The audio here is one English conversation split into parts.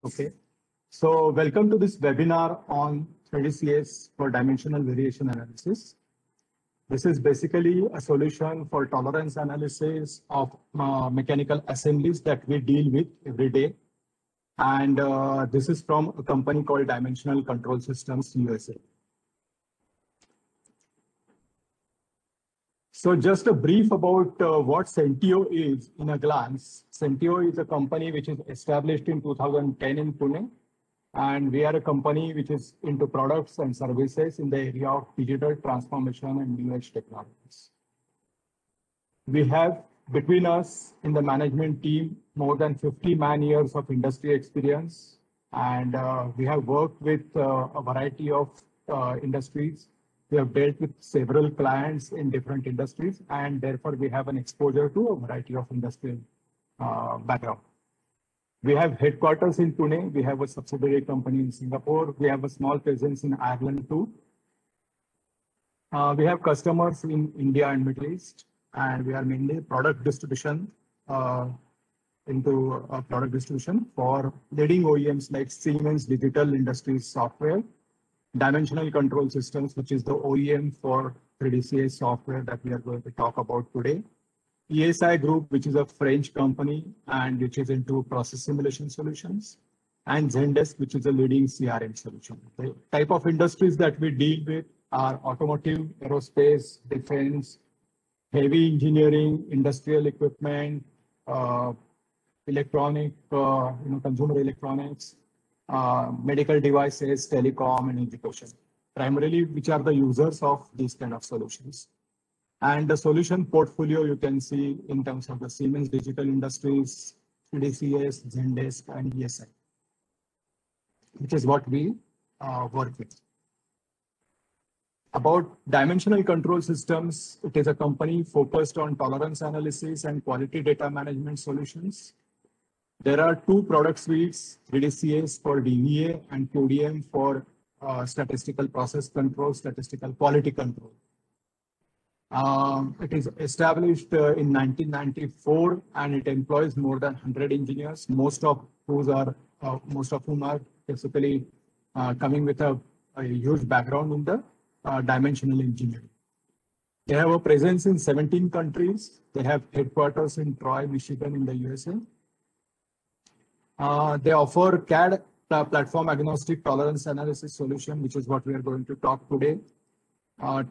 Okay, so welcome to this webinar on 3DCS for dimensional variation analysis. This is basically a solution for tolerance analysis of mechanical assemblies that we deal with every day. And this is from a company called Dimensional Control Systems USA. So just a brief about what Sentio is in a glance. Sentio is a company which is established in 2010 in Pune. And we are a company which is into products and services in the area of digital transformation and new age technologies. We have between us in the management team more than 50 man-years of industry experience. And we have worked with a variety of industries. We have dealt with several clients in different industries, and therefore we have an exposure to a variety of industrial background. We have headquarters in Pune. We have a subsidiary company in Singapore. We have a small presence in Ireland too. We have customers in India and Middle East, and we are mainly product distribution product distribution for leading OEMs like Siemens Digital Industries Software, Dimensional Control Systems, which is the OEM for 3DCS software that we are going to talk about today. ESI Group, which is a French company and which is into process simulation solutions, and Zendesk, which is a leading CRM solution. The type of industries that we deal with are automotive, aerospace, defense, heavy engineering, industrial equipment, electronic, consumer electronics, medical devices, telecom, and education, primarily which are the users of these kind of solutions. And the solution portfolio you can see in terms of the Siemens Digital Industries, 3DCS, Zendesk, and ESI, which is what we work with. About Dimensional Control Systems, it is a company focused on tolerance analysis and quality data management solutions. There are two product suites, 3DCS for DVA and QDM for statistical process control, statistical quality control. It is established in 1994 and it employs more than 100 engineers, most of whom are basically coming with a huge background in the dimensional engineering. They have a presence in 17 countries. They have headquarters in Troy, Michigan in the USA. They offer CAD platform agnostic tolerance analysis solution, which is what we are going to talk today.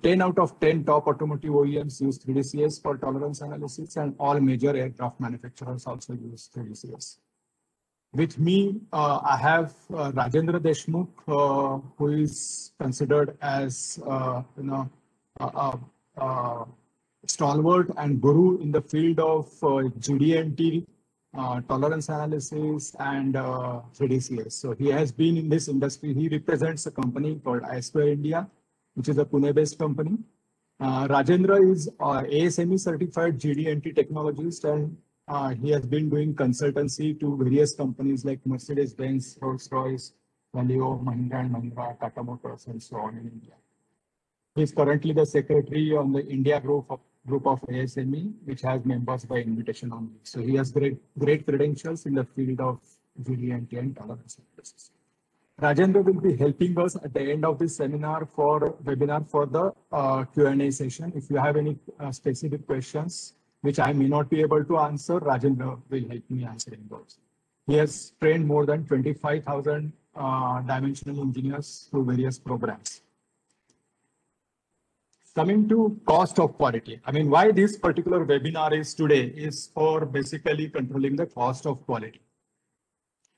10 out of 10 top automotive OEMs use 3DCS for tolerance analysis, and all major aircraft manufacturers also use 3DCS. With me, I have Rajendra Deshmukh, who is considered as a stalwart and guru in the field of GD&T, tolerance analysis, and 3DCS. So he has been in this industry. He represents a company called I-Square India, which is a Pune-based company. Rajendra is ASME certified GD&T technologist, and he has been doing consultancy to various companies like Mercedes-Benz, Rolls-Royce, Valeo, Mahindra & Mahindra, Tata Motors, and so on in India. He is currently the secretary on the India group of ASME, which has members by invitation only. So he has great credentials in the field of GD&T and tolerance analysis. Rajendra will be helping us at the end of this webinar for the Q&A session. If you have any specific questions, which I may not be able to answer, Rajendra will help me answering those. He has trained more than 25,000 dimensional engineers through various programs. Coming to cost of quality. I mean, why this particular webinar is today is for basically controlling the cost of quality.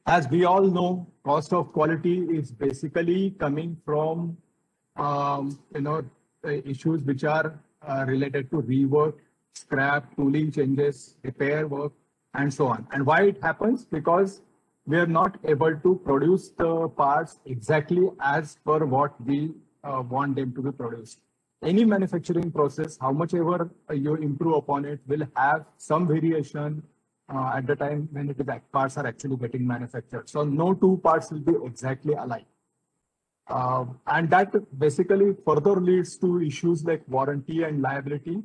As we all know, cost of quality is basically coming from issues which are related to rework, scrap, tooling changes, repair work, and so on. And why it happens? Because we are not able to produce the parts exactly as per what we want them to be produced. Any manufacturing process, how much ever you improve upon it, will have some variation at the time when parts are actually getting manufactured. So no two parts will be exactly alike. And that basically further leads to issues like warranty and liability.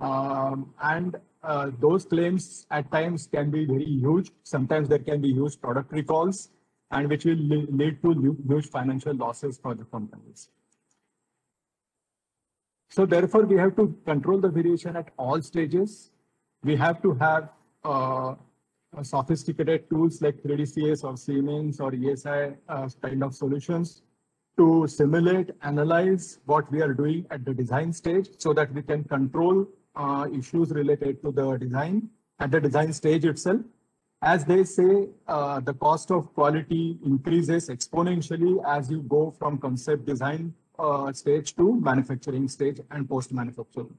Those claims at times can be very huge. Sometimes there can be huge product recalls. and which will lead to huge financial losses for the companies. So therefore, we have to control the variation at all stages. We have to have sophisticated tools like 3DCS or Siemens or ESI kind of solutions to simulate, analyze what we are doing at the design stage so that we can control issues related to the design at the design stage itself. As they say, the cost of quality increases exponentially as you go from concept design stage to manufacturing stage and post-manufacturing.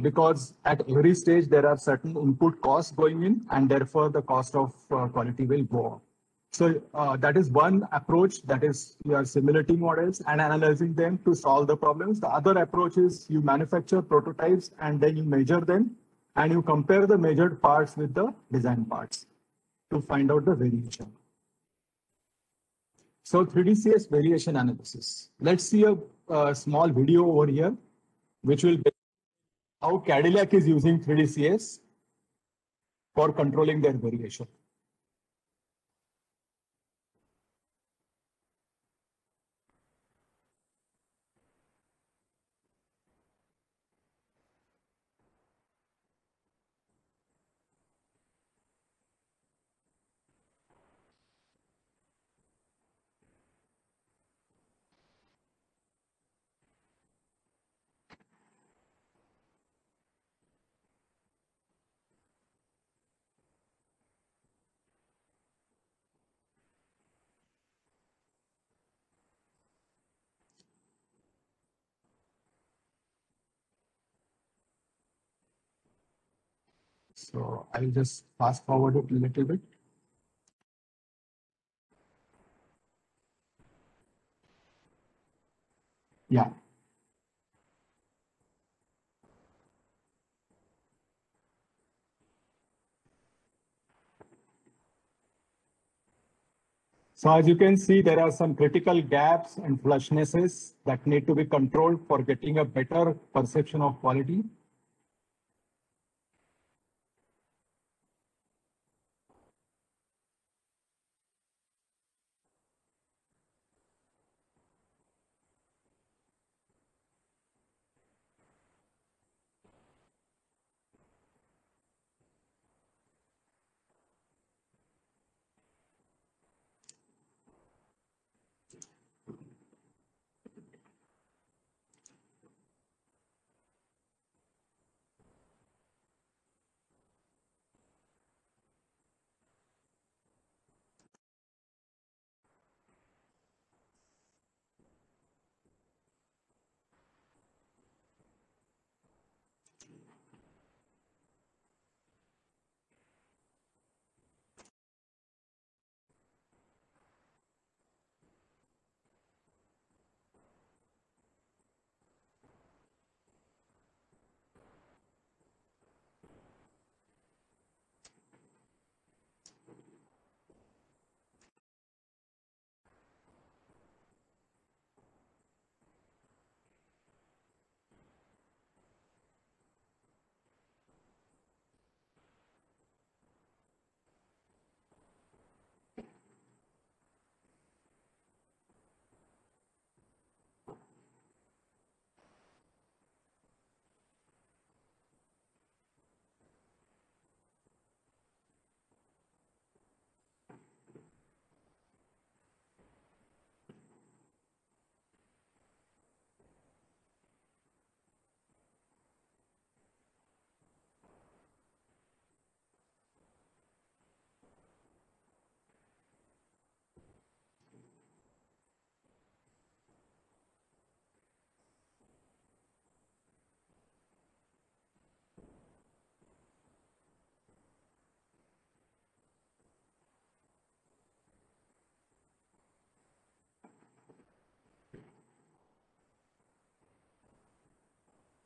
Because at every stage, there are certain input costs going in, and therefore the cost of quality will go up. So that is one approach, that is you are simulating models and analyzing them to solve the problems. The other approach is you manufacture prototypes and then you measure them and you compare the measured parts with the design parts to find out the variation. So 3DCS variation analysis. Let's see a small video over here, which will be how Cadillac is using 3DCS for controlling their variation. So I'll just fast forward it a little bit. Yeah. So as you can see, there are some critical gaps and flushnesses that need to be controlled for getting a better perception of quality.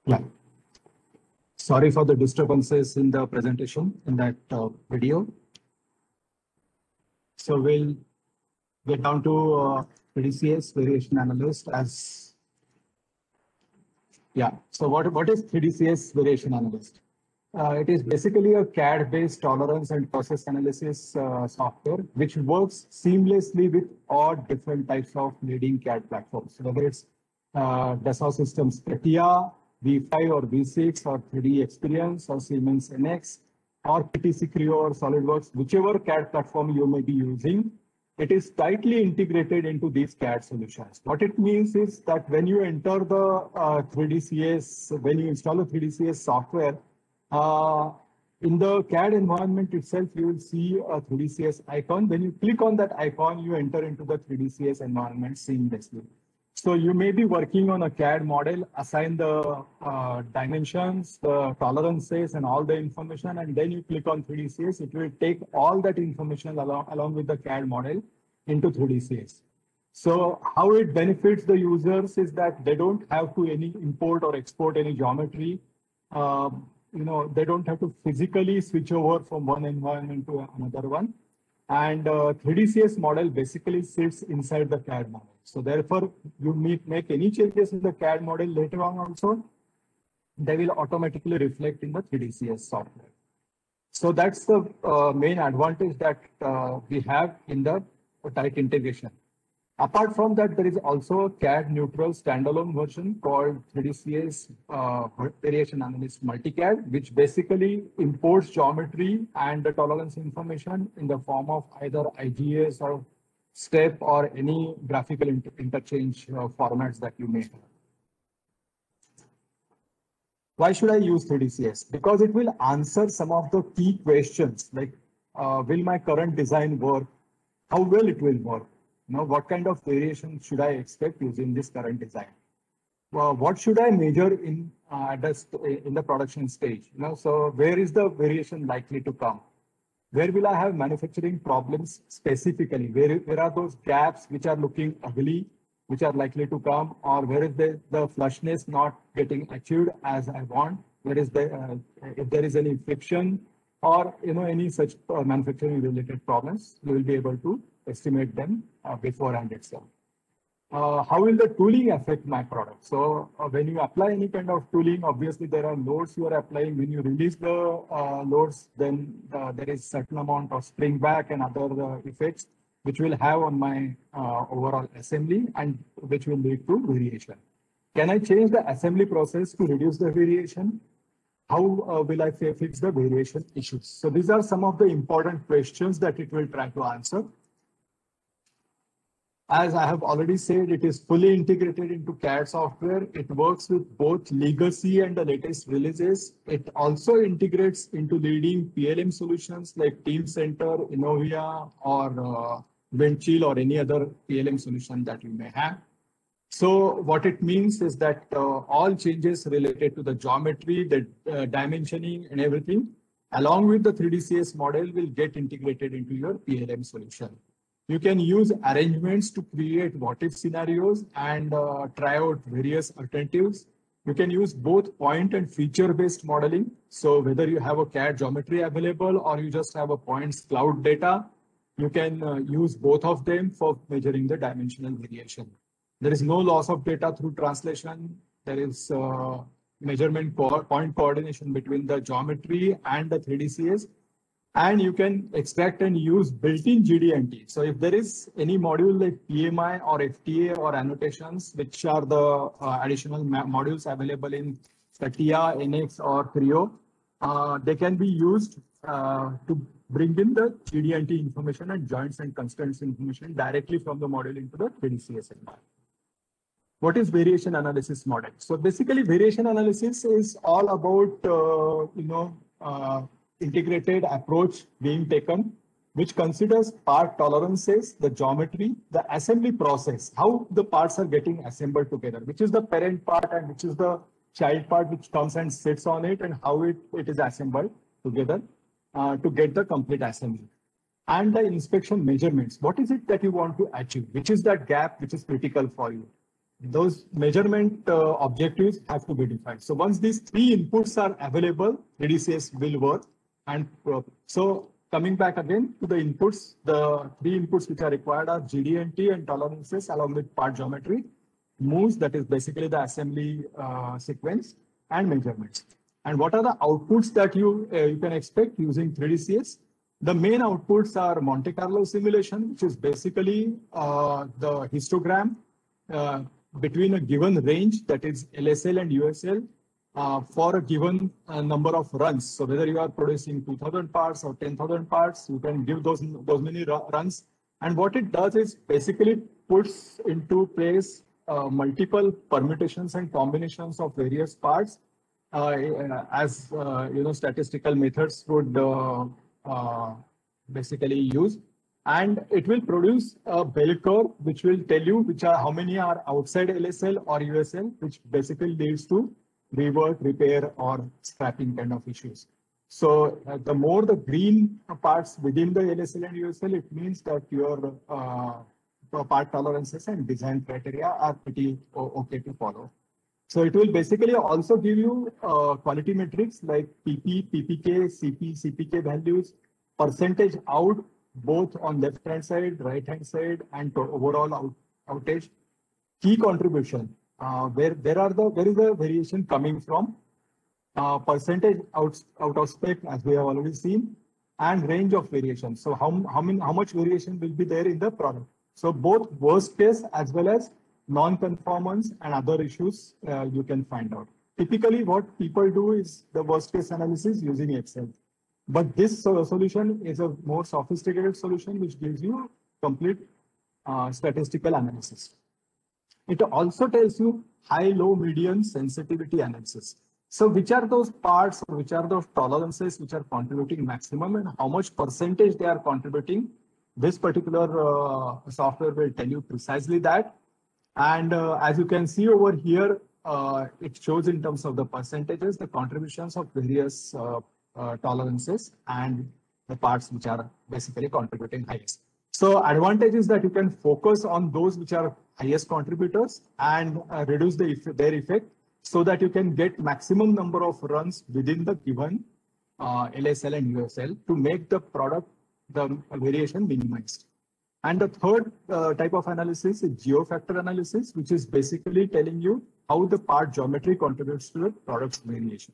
Yeah. Sorry for the disturbances in the presentation in that video. So we'll get down to 3DCS variation analyst as, yeah. So what is 3DCS variation analyst? It is basically a CAD-based tolerance and process analysis software, which works seamlessly with all different types of leading CAD platforms, whether it's Dassault Systems CATIA, V5 or V6 or 3D Experience or Siemens NX or PTC Creo or SolidWorks, whichever CAD platform you may be using, it is tightly integrated into these CAD solutions. What it means is that when you enter the 3DCS, when you install a 3DCS software, in the CAD environment itself, you will see a 3DCS icon. When you click on that icon, you enter into the 3DCS environment seamlessly. So you may be working on a CAD model, assign the dimensions, the tolerances, and all the information, and then you click on 3DCS. It will take all that information along with the CAD model into 3DCS. So how it benefits the users is that they don't have to any import or export any geometry. They don't have to physically switch over from one environment to another one. And 3DCS model basically sits inside the CAD model. So therefore, you make any changes in the CAD model later on also, they will automatically reflect in the 3DCS software. So that's the main advantage that we have in the tight integration. Apart from that, there is also a CAD neutral standalone version called 3DCS Variation Analyst Multicad, which basically imports geometry and the tolerance information in the form of either IGS or STEP or any graphical interchange formats that you may have. Why should I use 3DCS? Because it will answer some of the key questions like, will my current design work? How well it will work? What kind of variation should I expect using this current design? What should I measure in the production stage? So where is the variation likely to come? Where will I have manufacturing problems specifically? Where are those gaps which are looking ugly, which are likely to come, or where is the flushness not getting achieved as I want? Where is if there is any friction or any such manufacturing related problems, you will be able to estimate them beforehand itself. How will the tooling affect my product? So when you apply any kind of tooling, obviously there are loads you are applying. When you release the loads, then there is certain amount of spring back and other effects which will have on my overall assembly and which will lead to variation. Can I change the assembly process to reduce the variation? How will I fix the variation issues? So these are some of the important questions that it will try to answer. As I have already said, it is fully integrated into CAD software. It works with both legacy and the latest releases. It also integrates into leading PLM solutions like Teamcenter, Innovia, or Windchill, or any other PLM solution that you may have. So what it means is that all changes related to the geometry, the dimensioning and everything, along with the 3DCS model will get integrated into your PLM solution. You can use arrangements to create what-if scenarios and try out various alternatives. You can use both point and feature-based modeling. So whether you have a CAD geometry available or you just have a points cloud data, you can use both of them for measuring the dimensional variation. There is no loss of data through translation. There is measurement point coordination between the geometry and the 3DCS. And you can extract and use built-in GD&T. So if there is any module like PMI or FTA or annotations, which are the additional modules available in CATIA, NX or Creo, they can be used to bring in the GD&T information and joints and constraints information directly from the module into the 3DCS environment. What is variation analysis model? So basically variation analysis is all about, integrated approach being taken, which considers part tolerances, the geometry, the assembly process, how the parts are getting assembled together, which is the parent part and which is the child part which comes and sits on it, and how it is assembled together to get the complete assembly. And the inspection measurements, what is it that you want to achieve? Which is that gap which is critical for you? Those measurement objectives have to be defined. So once these three inputs are available, 3DCS will work. And so coming back again to the inputs, the three inputs which are required are GD&T and tolerances along with part geometry, moves, that is basically the assembly sequence, and measurements. And what are the outputs that you can expect using 3DCS? The main outputs are Monte Carlo simulation, which is basically the histogram between a given range, that is LSL and USL, for a given number of runs. So whether you are producing 2,000 parts or 10,000 parts, you can give those many runs. And what it does is basically puts into place multiple permutations and combinations of various parts as statistical methods would basically use. And it will produce a bell curve which will tell you how many are outside LSL or USL, which basically leads to rework, repair, or scrapping kind of issues. So the more the green parts within the LSL and USL, it means that your part tolerances and design criteria are pretty okay to follow. So it will basically also give you quality metrics like PP, PPK, CP, CPK values, percentage out, both on left-hand side, right-hand side, and overall outage. Key contribution, where is the variation coming from, percentage out of spec, as we have already seen, and range of variation. So how much variation will be there in the product. So both worst case as well as non-conformance and other issues you can find out. Typically, what people do is the worst case analysis using Excel. But this solution is a more sophisticated solution which gives you complete statistical analysis. It also tells you high, low, median sensitivity analysis. So which are those parts or which are those tolerances which are contributing maximum and how much percentage they are contributing. This particular software will tell you precisely that. And as you can see over here, it shows in terms of the percentages, the contributions of various tolerances and the parts which are basically contributing highest. So advantage is that you can focus on those which are highest contributors and reduce their effect so that you can get maximum number of runs within the given LSL and USL to make the product, the variation minimized. And the third type of analysis is geofactor analysis, which is basically telling you how the part geometry contributes to the product's variation.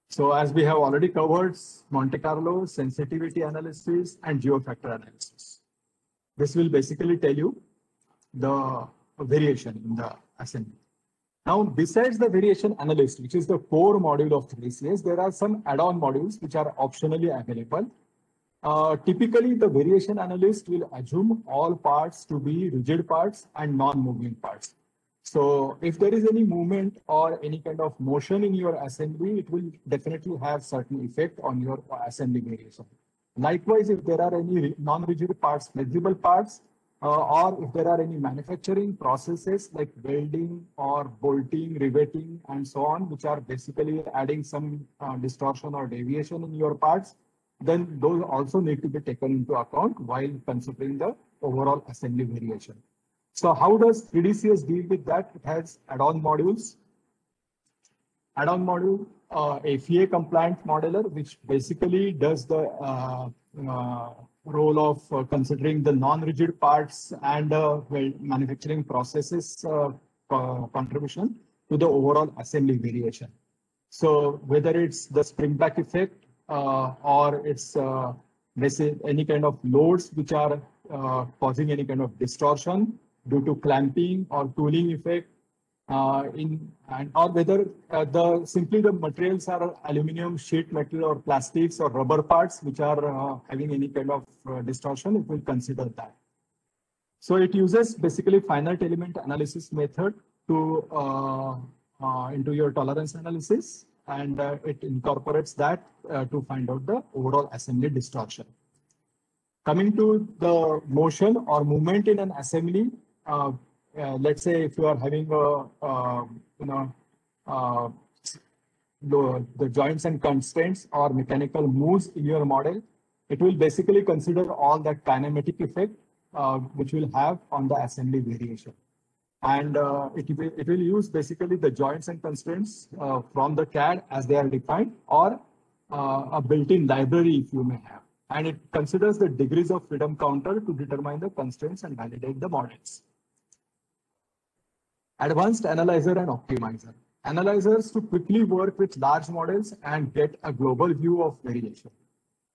So as we have already covered, Monte Carlo, sensitivity analysis, and geofactor analysis. This will basically tell you the variation in the assembly. Now, besides the variation analyst, which is the core module of 3DCS, there are some add-on modules which are optionally available. Typically, the variation analyst will assume all parts to be rigid parts and non-moving parts. So if there is any movement or any kind of motion in your assembly, it will definitely have certain effect on your assembly variation. Likewise, if there are any non-rigid parts, flexible parts, or if there are any manufacturing processes like welding or bolting, riveting, and so on, which are basically adding some distortion or deviation in your parts, then those also need to be taken into account while considering the overall assembly variation. So how does 3DCS deal with that? It has add-on modules. Add-on module, FEA compliant modeler, which basically does the role of considering the non-rigid parts and manufacturing processes contribution to the overall assembly variation. So whether it's the spring back effect or it's any kind of loads which are causing any kind of distortion due to clamping or tooling effect, or whether simply the materials are aluminum sheet metal or plastics or rubber parts which are having any kind of distortion, it will consider that. So it uses basically finite element analysis method to into your tolerance analysis, and it incorporates that to find out the overall assembly distortion. Coming to the motion or movement in an assembly, let's say if you are having the joints and constraints or mechanical moves in your model, it will basically consider all that kinematic effect which will have on the assembly variation. And it will use basically the joints and constraints from the CAD as they are defined, or a built-in library if you may have. And it considers the degrees of freedom counter to determine the constraints and validate the models. Advanced analyzer and optimizer. analyzers to quickly work with large models and get a global view of variation.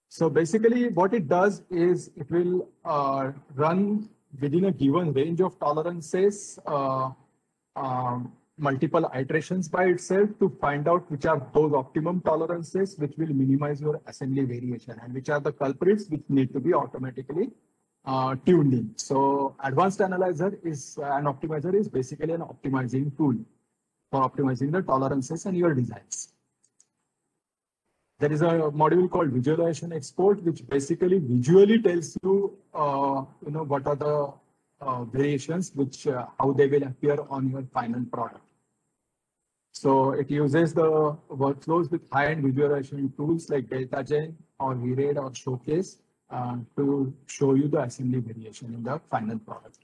So basically what it does is it will run within a given range of tolerances, multiple iterations by itself to find out which are those optimum tolerances which will minimize your assembly variation and which are the culprits which need to be automatically tuned in. So advanced analyzer is an optimizer is basically an optimizing tool for optimizing the tolerances and your designs. There is a module called visualization export, which basically visually tells you, what are the variations, which how they will appear on your final product. So it uses the workflows with high-end visualization tools like DeltaGen or VRAID or Showcase to show you the assembly variation in the final product.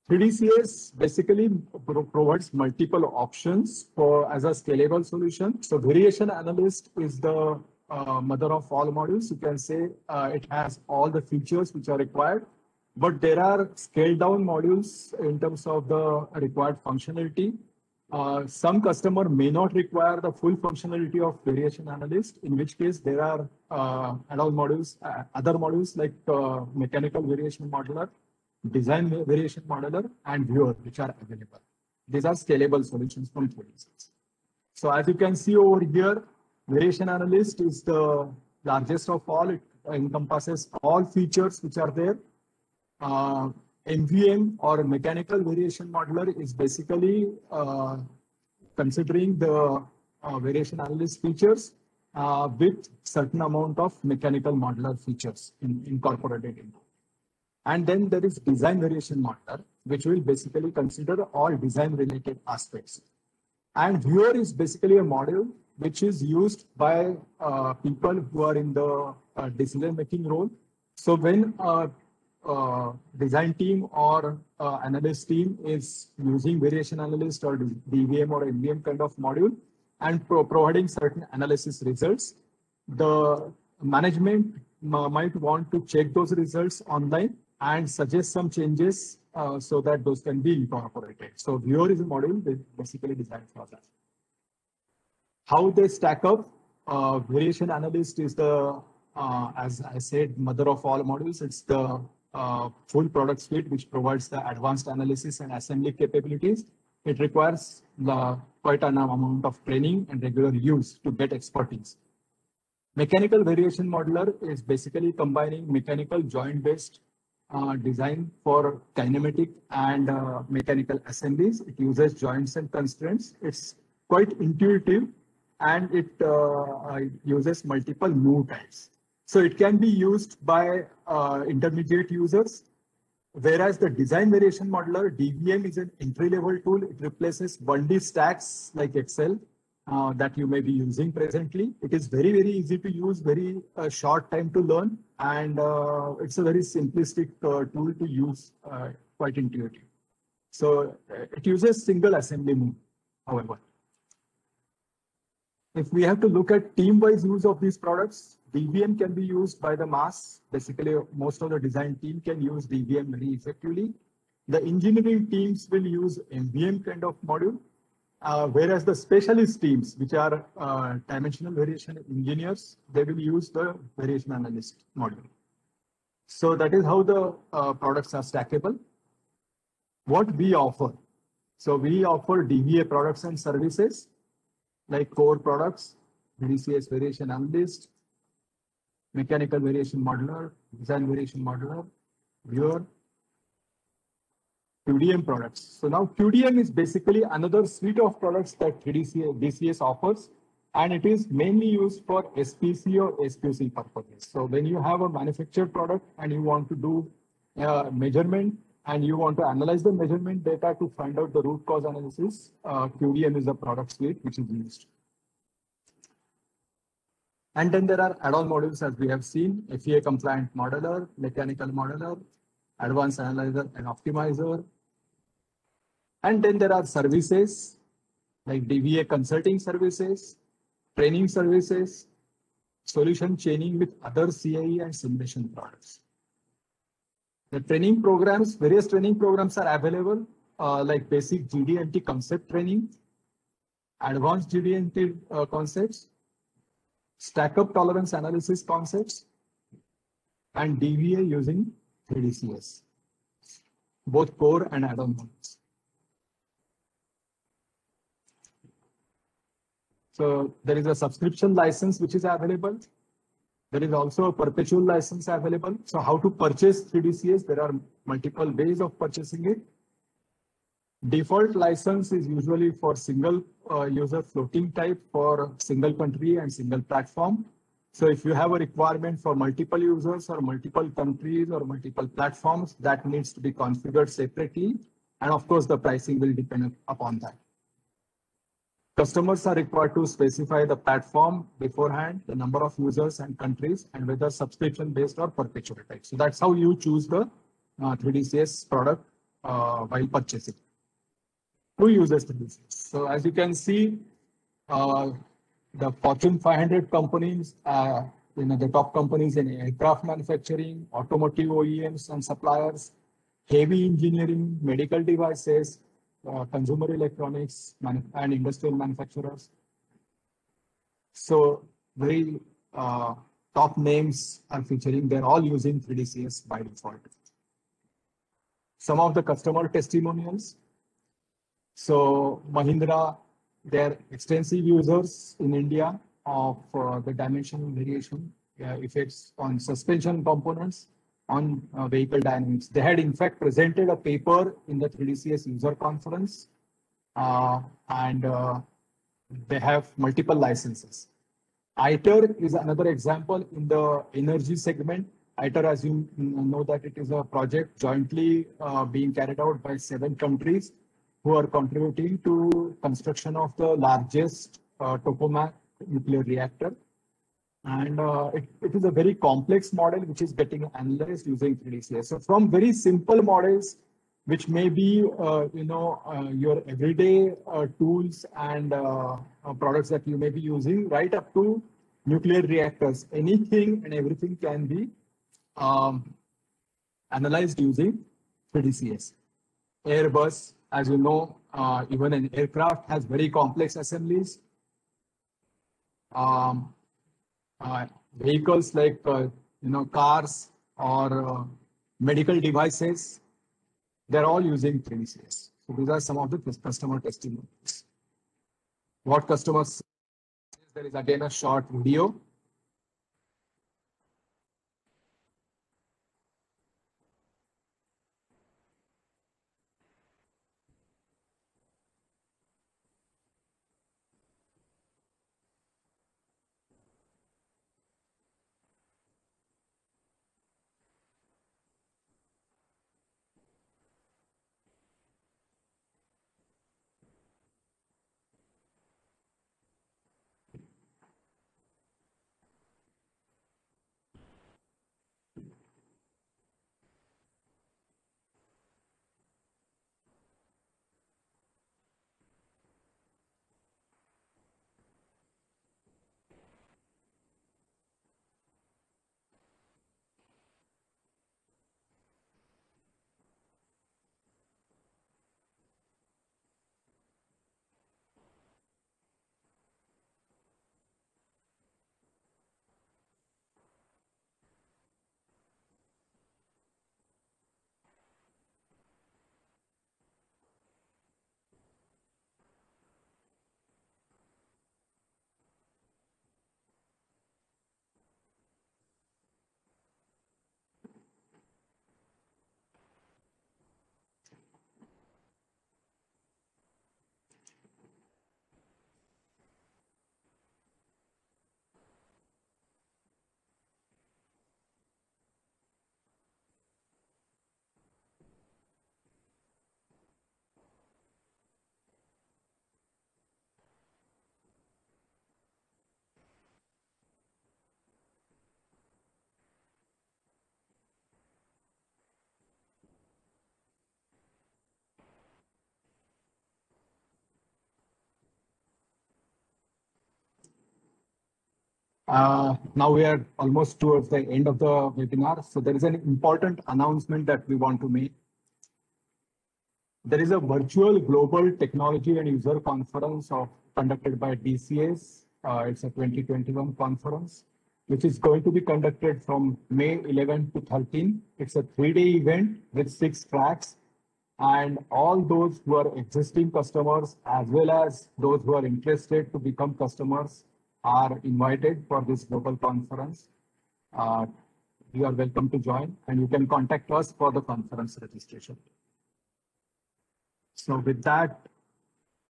3DCS basically provides multiple options as a scalable solution. So variation analyst is the mother of all modules. You can say it has all the features which are required, but there are scaled down modules in terms of the required functionality. Some customer may not require the full functionality of variation analyst, in which case there are add-on modules, other modules like mechanical variation modeler, design variation modeler, and viewer, which are available. These are scalable solutions from 3DCS. So as you can see over here, variation analyst is the largest of all. It encompasses all features which are there. MVM or mechanical variation modeler is basically considering the variation analyst features with certain amount of mechanical modeler features incorporated into. And then there is design variation modeler, which will basically consider all design related aspects. And viewer is basically a module which is used by people who are in the decision making role. So when design team or analyst team is using variation analyst or DVM or MVM kind of module and providing certain analysis results, the management might want to check those results online and suggest some changes so that those can be incorporated. So viewer is a module basically designed for that. How they stack up? Variation analyst is the, as I said, mother of all modules. It's the full product suite which provides the advanced analysis and assembly capabilities. It requires quite an amount of training and regular use to get expertise. Mechanical variation modeler is basically combining mechanical joint-based design for kinematic and mechanical assemblies. It uses joints and constraints. It's quite intuitive and it uses multiple move types. So it can be used by intermediate users, whereas the design variation modeler, DVM, is an entry-level tool. It replaces 1D stacks like Excel that you may be using presently. It is very, very easy to use, very short time to learn, and it's a very simplistic tool to use, quite intuitive. So it uses single assembly move, however. If we have to look at team-wise use of these products, DVM can be used by the mass. Basically, most of the design team can use DVM very effectively. The engineering teams will use MVM kind of module, whereas the specialist teams, which are dimensional variation engineers, they will use the variation analyst module. So that is how the products are stackable. What we offer? So we offer DVA products and services like core products, 3DCS variation analyst, mechanical variation modeler, design variation modeler, viewer, QDM products. So now QDM is basically another suite of products that 3DCS offers, and it is mainly used for SPC or SQC purposes. So when you have a manufactured product and you want to do measurement and you want to analyze the measurement data to find out the root cause analysis, QDM is a product suite which is used. And then there are add-on modules, as we have seen: FEA compliant modeler, mechanical modeler, advanced analyzer and optimizer. And then there are services like DVA consulting services, training services, solution chaining with other CAE and simulation products. The training programs, various training programs are available like basic GD&T concept training, advanced GD&T concepts, stack-up tolerance analysis concepts, and DVA using 3DCS, both core and add-on models. So there is a subscription license which is available. There is also a perpetual license available. So how to purchase 3DCS? There are multiple ways of purchasing it. Default license is usually for single user floating type for single country and single platform. So if you have a requirement for multiple users or multiple countries or multiple platforms, that needs to be configured separately. And of course, the pricing will depend upon that. Customers are required to specify the platform beforehand, the number of users and countries, and whether subscription based or perpetual type. So that's how you choose the 3DCS product while purchasing. Who uses 3DCS? So as you can see, the Fortune 500 companies, the top companies in aircraft manufacturing, automotive OEMs and suppliers, heavy engineering, medical devices, consumer electronics, and industrial manufacturers. So very top names are featuring. They're all using 3DCS by default. Some of the customer testimonials. So Mahindra, they're extensive users in India of the dimensional variation effects on suspension components on vehicle dynamics. They had in fact presented a paper in the 3DCS user conference, and they have multiple licenses. ITER is another example in the energy segment. ITER, as you know, that it is a project jointly being carried out by 7 countries who are contributing to construction of the largest tokamak nuclear reactor. And it is a very complex model which is getting analyzed using 3DCS. So from very simple models, which may be your everyday tools and products that you may be using, right up to nuclear reactors, anything and everything can be analyzed using 3DCS. Airbus, as you know, even an aircraft has very complex assemblies. Vehicles like cars or medical devices, they're all using 3DCS. So these are some of the customer testimonials. What customers say, there is again a short video. Now we are almost towards the end of the webinar. So there is an important announcement that we want to make. There is a virtual global technology and user conference conducted by DCS. It's a 2021 conference, which is going to be conducted from May 11 to 13. It's a 3-day event with 6 tracks. And all those who are existing customers, as well as those who are interested to become customers, are invited for this global conference. You are welcome to join, and you can contact us for the conference registration. So with that,